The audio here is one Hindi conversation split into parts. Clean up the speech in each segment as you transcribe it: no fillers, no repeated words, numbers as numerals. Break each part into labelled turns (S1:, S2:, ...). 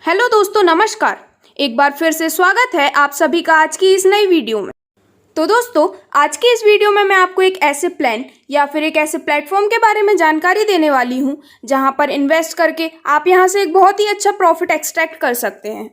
S1: हेलो दोस्तों, नमस्कार। एक बार फिर से स्वागत है आप सभी का आज की इस नई वीडियो में। तो दोस्तों, आज की इस वीडियो में मैं आपको एक ऐसे प्लान या फिर एक ऐसे प्लेटफॉर्म के बारे में जानकारी देने वाली हूं जहां पर इन्वेस्ट करके आप यहां से एक बहुत ही अच्छा प्रॉफिट एक्सट्रैक्ट कर सकते हैं।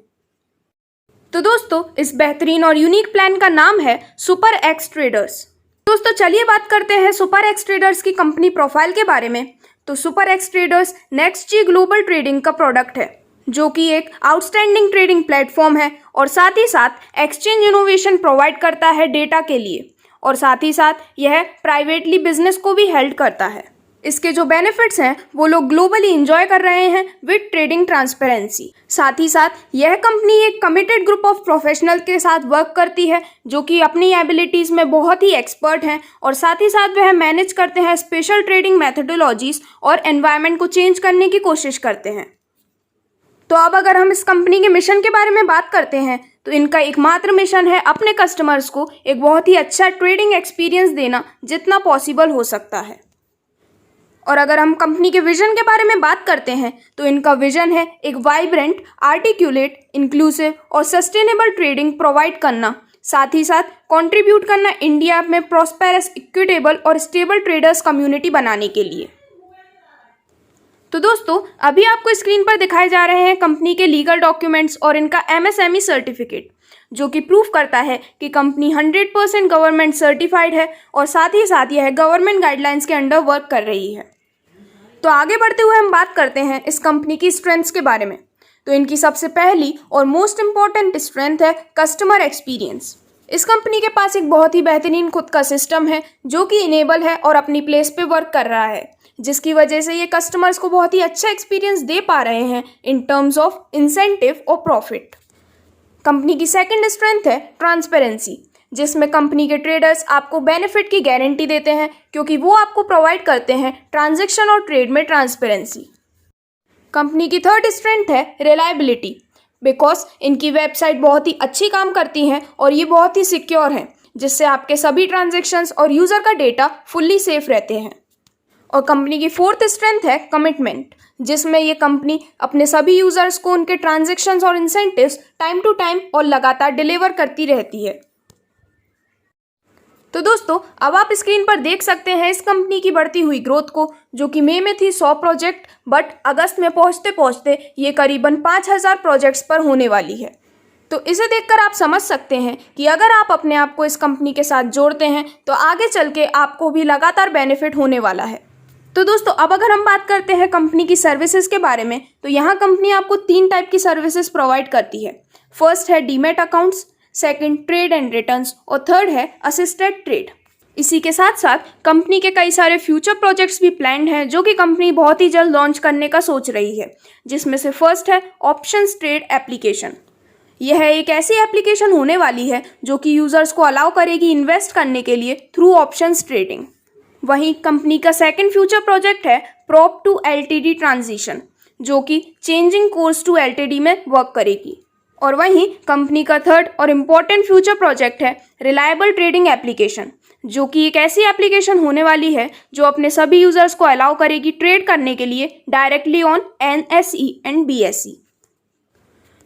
S1: तो दोस्तों, इस बेहतरीन और यूनिक प्लान का नाम है सुपर एक्स ट्रेडर्स। दोस्तों, चलिए बात करते हैं सुपर एक्स ट्रेडर्स की कंपनी प्रोफाइल के बारे में। तो super x traders next global trading का प्रोडक्ट है, जो कि एक आउटस्टैंडिंग ट्रेडिंग प्लेटफॉर्म है और साथ ही साथ एक्सचेंज इनोवेशन प्रोवाइड करता है डेटा के लिए, और साथ ही साथ यह प्राइवेटली बिजनेस को भी हेल्प करता है। इसके जो बेनिफिट्स हैं वो लोग ग्लोबली एंजॉय कर रहे हैं विद ट्रेडिंग ट्रांसपेरेंसी। साथ ही साथ यह कंपनी एक कमिटेड ग्रुप ऑफ प्रोफेशनल के साथ वर्क करती है, जो कि अपनी एबिलिटीज में बहुत ही एक्सपर्ट हैं, और साथ ही साथ वह मैनेज करते हैं स्पेशल ट्रेडिंग मैथडोलॉजीज और एनवायरनमेंट को चेंज करने की कोशिश करते हैं। तो अब अगर हम इस कंपनी के मिशन के बारे में बात करते हैं तो इनका एकमात्र मिशन है अपने कस्टमर्स को एक बहुत ही अच्छा ट्रेडिंग एक्सपीरियंस देना जितना पॉसिबल हो सकता है। और अगर हम कंपनी के विजन के बारे में बात करते हैं तो इनका विजन है एक वाइब्रेंट, आर्टिकुलेट, इंक्लूसिव और सस्टेनेबल ट्रेडिंग प्रोवाइड करना, साथ ही साथ कंट्रीब्यूट करना इंडिया में प्रॉस्पेरस, इक्विटेबल और स्टेबल ट्रेडर्स कम्युनिटी बनाने के लिए। तो दोस्तों, अभी आपको स्क्रीन पर दिखाए जा रहे हैं कंपनी के लीगल डॉक्यूमेंट्स और इनका एमएसएमई सर्टिफिकेट, जो कि प्रूफ करता है कि कंपनी 100% गवर्नमेंट सर्टिफाइड है और साथ ही साथ यह गवर्नमेंट गाइडलाइंस के अंडर वर्क कर रही है। तो आगे बढ़ते हुए हम बात करते हैं इस कंपनी की स्ट्रेंथ्स के बारे में। तो इनकी सबसे पहली और मोस्ट इंपॉर्टेंट स्ट्रेंथ है कस्टमर एक्सपीरियंस। इस कंपनी के पास एक बहुत ही बेहतरीन खुद का सिस्टम है जो कि इनेबल है और अपनी प्लेस पे वर्क कर रहा है, जिसकी वजह से ये कस्टमर्स को बहुत ही अच्छा एक्सपीरियंस दे पा रहे हैं इन टर्म्स ऑफ इंसेंटिव और प्रॉफिट। कंपनी की सेकंड स्ट्रेंथ है ट्रांसपेरेंसी, जिसमें कंपनी के ट्रेडर्स आपको बेनिफिट की गारंटी देते हैं क्योंकि वो आपको प्रोवाइड करते हैं ट्रांजैक्शन और ट्रेड में ट्रांसपेरेंसी। कंपनी की थर्ड स्ट्रेंथ है रिलायबिलिटी, बिकॉज इनकी वेबसाइट बहुत ही अच्छी काम करती हैं और ये बहुत ही सिक्योर है, जिससे आपके सभी ट्रांजैक्शंस और यूज़र का डेटा फुल्ली सेफ रहते हैं। और कंपनी की फोर्थ स्ट्रेंथ है कमिटमेंट, जिसमें ये कंपनी अपने सभी यूजर्स को उनके ट्रांजैक्शंस और इंसेंटिव्स टाइम टू टाइम और लगातार डिलीवर करती रहती है। तो दोस्तों, अब आप स्क्रीन पर देख सकते हैं इस कंपनी की बढ़ती हुई ग्रोथ को, जो कि मई में थी 100 प्रोजेक्ट, बट अगस्त में पहुंचते पहुंचते ये करीबन 5000 प्रोजेक्ट्स पर होने वाली है। तो इसे देखकर आप समझ सकते हैं कि अगर आप अपने आप को इस कंपनी के साथ जोड़ते हैं तो आगे चल के आपको भी लगातार बेनिफिट होने वाला है। तो दोस्तों, अब अगर हम बात करते हैं कंपनी की सर्विसेज के बारे में, तो यहाँ कंपनी आपको 3 टाइप की सर्विसेज प्रोवाइड करती है। फर्स्ट है demat accounts, second trade and returns और थर्ड है असिस्टेड ट्रेड। इसी के साथ साथ कंपनी के कई सारे फ्यूचर प्रोजेक्ट्स भी प्लान्ड हैं जो कि कंपनी बहुत ही जल्द लॉन्च करने का सोच रही है, जिसमें से फर्स्ट है ऑप्शंस ट्रेड एप्लीकेशन। यह एक ऐसी एप्लीकेशन होने वाली है जो कि यूजर्स को अलाउ करेगी इन्वेस्ट करने के लिए थ्रू ऑप्शंस ट्रेडिंग। वहीं कंपनी का सेकंड फ्यूचर प्रोजेक्ट है प्रॉप टू एलटीडी ट्रांजिशन, जो कि चेंजिंग कोर्स टू एलटीडी में वर्क करेगी। और वहीं कंपनी का थर्ड और इम्पॉर्टेंट फ्यूचर प्रोजेक्ट है रिलायबल ट्रेडिंग एप्लीकेशन, जो कि एक ऐसी एप्लीकेशन होने वाली है जो अपने सभी यूजर्स को अलाउ करेगी ट्रेड करने के लिए directly on NSE and BSE.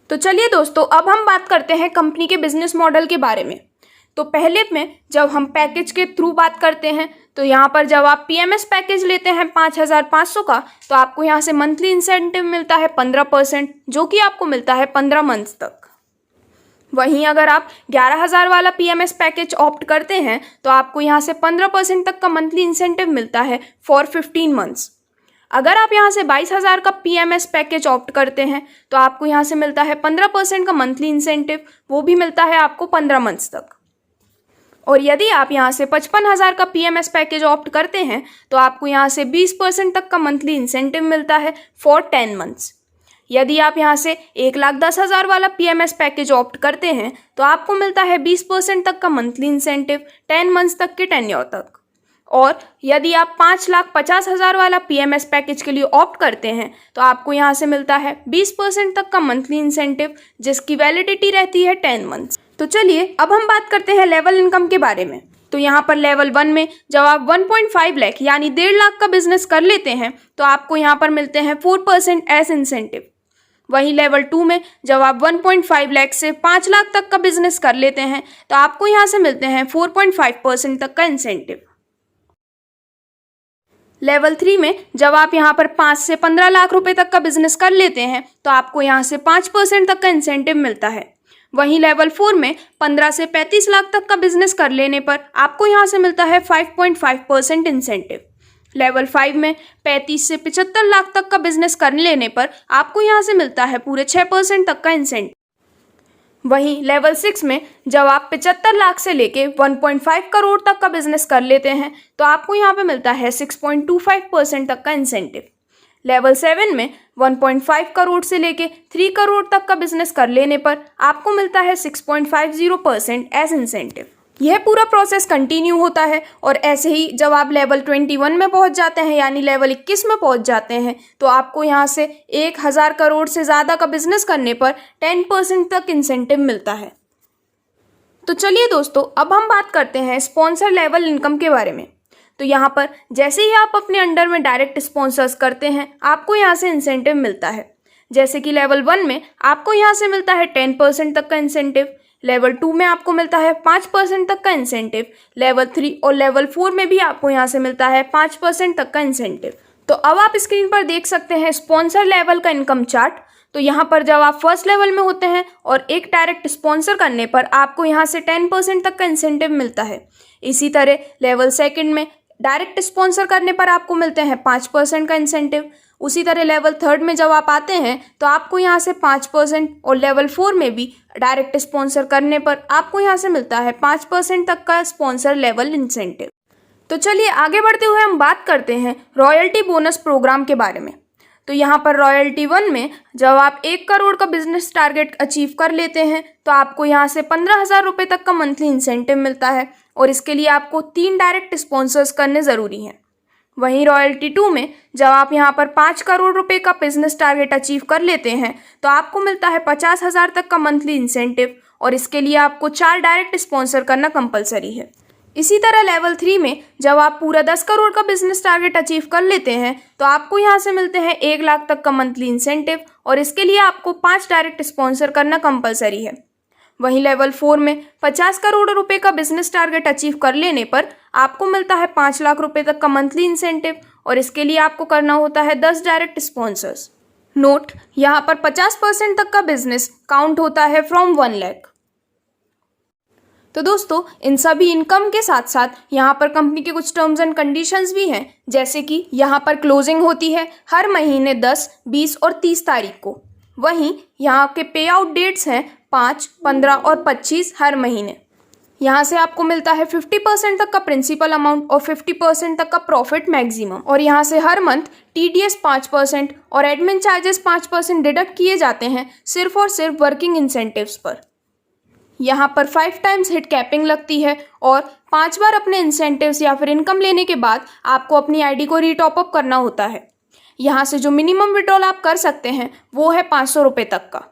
S1: तो चलिए दोस्तों, अब हम बात करते हैं कंपनी के बिजनेस मॉडल के बारे में। तो पहले में जब हम पैकेज के थ्रू बात करते हैं तो यहाँ पर जब आप पीएमएस पैकेज लेते हैं 5500 का, तो आपको यहाँ से मंथली इंसेंटिव मिलता है 15%, जो कि आपको मिलता है 15 मंथ्स तक। वहीं अगर आप 11000 वाला पीएमएस पैकेज ऑप्ट करते हैं तो आपको यहाँ से 15% तक का मंथली इंसेंटिव मिलता है फॉर 15 मंथ्स। अगर आप यहाँ से 22000 का पीएमएस पैकेज ऑप्ट करते हैं तो आपको यहाँ से मिलता है 15% का मंथली इंसेंटिव, वो भी मिलता है आपको 15 मंथ्स तक। और यदि आप यहाँ से 55000 का पीएमएस पैकेज ऑप्ट करते हैं तो आपको यहाँ से 20% तक का मंथली इंसेंटिव मिलता है फॉर 10 मंथ्स। यदि आप यहाँ से 1,10,000 वाला पीएमएस पैकेज ऑप्ट करते हैं तो आपको मिलता है 20% तक का मंथली इंसेंटिव 10 मंथ्स तक के टेन्योर तक। और यदि आप 5,50,000 वाला पीएमएस पैकेज के लिए ऑप्ट करते हैं तो आपको यहाँ से मिलता है 20% तक का मंथली इंसेंटिव, जिसकी वैलिडिटी रहती है 10 मंथ्स। तो चलिए अब हम बात करते हैं लेवल इनकम के बारे में। तो यहाँ पर लेवल 1 में जब आप 1.5 लाख यानी 1.5 लाख का बिजनेस कर लेते हैं तो आपको यहाँ पर मिलते हैं 4% एज इंसेंटिव। वहीं लेवल 2 में जब आप 1.5 लाख से 5 लाख तक का बिजनेस कर लेते हैं तो आपको यहाँ से मिलते हैं 4.5% तक का इंसेंटिव। लेवल 3 में जब आप यहाँ पर 5 से 15 लाख रुपए तक का बिजनेस कर लेते हैं तो आपको यहाँ से 5% तक का इंसेंटिव मिलता है। वहीं लेवल 4 में 15 से 35 लाख तक का बिजनेस कर लेने पर आपको यहाँ से मिलता है 5.5% इंसेंटिव। लेवल 5 में 35 से 75 लाख तक का बिजनेस कर लेने पर आपको यहाँ से मिलता है पूरे 6% तक का इंसेंटिव। वहीं लेवल 6 में जब आप 75 लाख से लेके 1.5 करोड़ तक का बिजनेस कर लेते हैं तो आपको यहाँ पे मिलता है 6.25% तक का इंसेंटिव। लेवल 7 में 1.5 करोड़ से लेके 3 करोड़ तक का बिजनेस कर लेने पर आपको मिलता है 6.50% एज इंसेंटिव। यह पूरा प्रोसेस कंटिन्यू होता है और ऐसे ही जब आप लेवल 21 में पहुंच जाते हैं यानी लेवल 21 में पहुंच जाते हैं तो आपको यहां से 1000 करोड़ से ज़्यादा का बिजनेस करने पर 10% तक इंसेंटिव मिलता है। तो चलिए दोस्तों, अब हम बात करते हैं स्पॉन्सर लेवल इनकम के बारे में। तो यहाँ पर जैसे ही आप अपने अंडर में डायरेक्ट स्पॉन्सर्स करते हैं आपको यहाँ से इंसेंटिव मिलता है। जैसे कि लेवल 1 में आपको यहाँ से मिलता है 10% तक का इंसेंटिव, लेवल 2 में आपको मिलता है 5% तक का इंसेंटिव, लेवल 3 और लेवल 4 में भी आपको यहाँ से मिलता है 5% तक का इंसेंटिव। तो अब आप स्क्रीन पर देख सकते हैं स्पॉन्सर लेवल का इनकम चार्ट। तो यहाँ पर जब आप फर्स्ट लेवल में होते हैं और एक डायरेक्ट स्पॉन्सर करने पर आपको यहाँ से 10% तक का इंसेंटिव मिलता है। इसी तरह लेवल 2 में डायरेक्ट स्पॉन्सर करने पर आपको मिलते हैं 5% का इंसेंटिव। उसी तरह लेवल 3 में जब आप आते हैं तो आपको यहाँ से 5% और लेवल 4 में भी डायरेक्ट स्पॉन्सर करने पर आपको यहाँ से मिलता है 5% तक का स्पॉन्सर लेवल इंसेंटिव। तो चलिए आगे बढ़ते हुए हम बात करते हैं रॉयल्टी बोनस प्रोग्राम के बारे में। तो यहाँ पर रॉयल्टी 1 में जब आप 1 करोड़ का बिजनेस टारगेट अचीव कर लेते हैं तो आपको यहाँ से 15,000 रुपये तक का मंथली इंसेंटिव मिलता है और इसके लिए आपको 3 डायरेक्ट स्पॉन्सर्स करने ज़रूरी हैं। वहीं रॉयल्टी 2 में जब आप यहाँ पर 5 करोड़ रुपए का बिजनेस टारगेट अचीव कर लेते हैं तो आपको मिलता है 50,000 तक का मंथली इंसेंटिव और इसके लिए आपको 4 डायरेक्ट स्पॉन्सर करना कंपलसरी है। इसी तरह लेवल 3 में जब आप पूरा 10 करोड़ का बिजनेस टारगेट अचीव कर लेते हैं तो आपको यहाँ से मिलते हैं 1 लाख तक का मंथली इंसेंटिव और इसके लिए आपको 5 डायरेक्ट स्पॉन्सर करना कंपलसरी है। वहीं लेवल 4 में 50 करोड़ रुपए का बिजनेस टारगेट अचीव कर लेने पर आपको मिलता है 5 लाख रुपए तक का मंथली इंसेंटिव और इसके लिए आपको करना होता है 10 डायरेक्ट स्पॉन्सर्स। नोट, यहाँ पर 50% तक का बिजनेस काउंट होता है फ्रॉम 1 लाख। तो दोस्तों, इन सभी इनकम के साथ साथ यहाँ पर कंपनी के कुछ टर्म्स एंड कंडीशंस भी हैं, जैसे कि यहाँ पर क्लोजिंग होती है हर महीने 10, 20 और 30 तारीख को। वहीं यहाँ के पे आउट डेट्स हैं 5, 15 और 25 हर महीने। यहाँ से आपको मिलता है 50% तक का प्रिंसिपल अमाउंट और 50% तक का प्रॉफिट मैक्सिमम। और यहाँ से हर मंथ TDS 5% और एडमिन चार्जेस 5% डिडक्ट किए जाते हैं सिर्फ और सिर्फ वर्किंग इंसेंटिव्स पर। यहाँ पर 5 टाइम्स हिट कैपिंग लगती है और 5 बार अपने इंसेंटिव्स या फिर इनकम लेने के बाद आपको अपनी ID को रीटॉपअप करना होता है। यहाँ से जो मिनिमम विड्रॉल आप कर सकते हैं वो है 500 रुपये तक का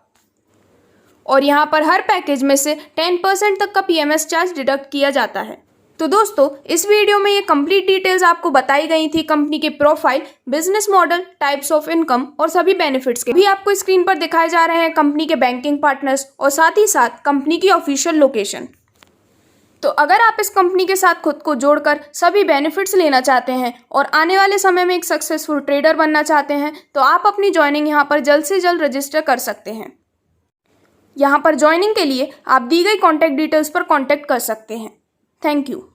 S1: और यहाँ पर हर पैकेज में से 10% तक का PMS चार्ज डिडक्ट किया जाता है। तो दोस्तों, इस वीडियो में ये कंप्लीट डिटेल्स आपको बताई गई थी कंपनी के profile, business model, types of income और सभी बेनिफिट्स के। भी आपको स्क्रीन पर दिखाए जा रहे हैं कंपनी के बैंकिंग पार्टनर्स और साथ ही साथ कंपनी की ऑफिशियल लोकेशन। तो अगर आप इस कंपनी के साथ खुद को जोड़कर सभी बेनिफिट्स लेना चाहते हैं और आने वाले समय में एक सक्सेसफुल ट्रेडर बनना चाहते हैं तो आप अपनी ज्वाइनिंग यहाँ पर जल्द से जल्द रजिस्टर कर सकते हैं। यहाँ पर ज्वाइनिंग के लिए आप दी गई कॉन्टैक्ट डिटेल्स पर कॉन्टैक्ट कर सकते हैं। Thank you.